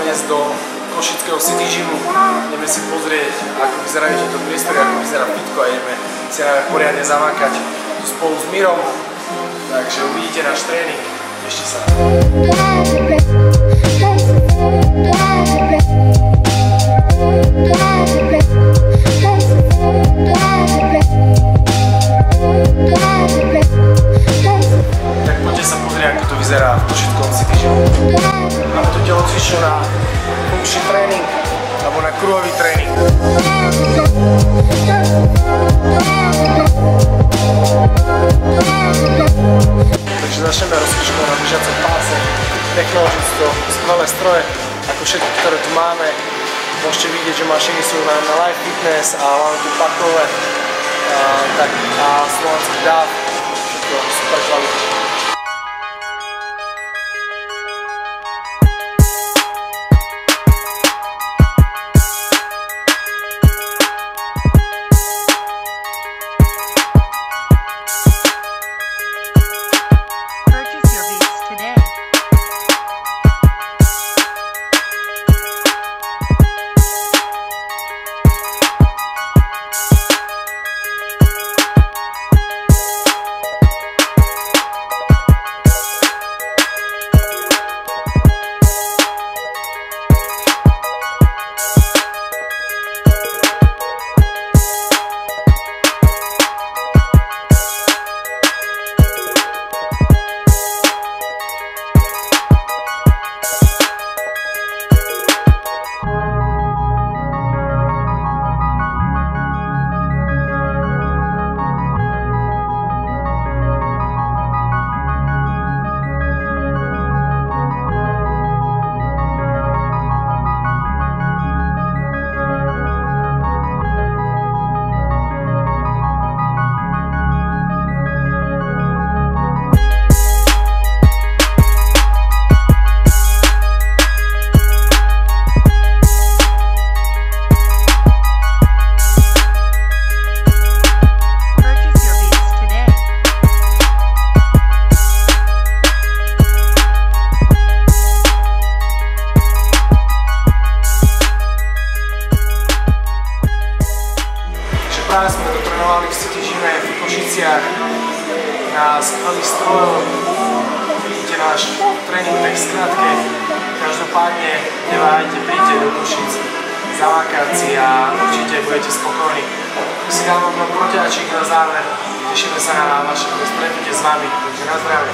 dnes do košického City Gymu. Ideme si pozrieť, ako vyzerajú tieto priestory, ako vyzerá fitko a ideme si poriadne zamákať spolu s Mirom. Takže uvidíte náš tréning. Ešte sa. Tak poďte sa pozrieť, ako to vyzerá v košickom City Gymu. Máme tu telocvičňu na funkčný tréning alebo na kruhový tréning. Takže začneme rozcvičkou na bežiacom páse. Technologické, skvelé stroje, ako všetky, ktoré tu máme. Môžete vidieť, že mašiny sú na Live Fitness a máme tu pakové a slovenský DAV. Všetko super kvalitné. Práve sme to trénovali v City Gyme v Košiciach na skvelých strojov. Vidíte náš tréning tak skrátke. Každopádne neváhajte, príďte do Košic, zamákať si a určite budete spokojní. Si dám vám protiačík na záver. Tešíme sa na vaše stretnutie s vami. Takže na zdravie.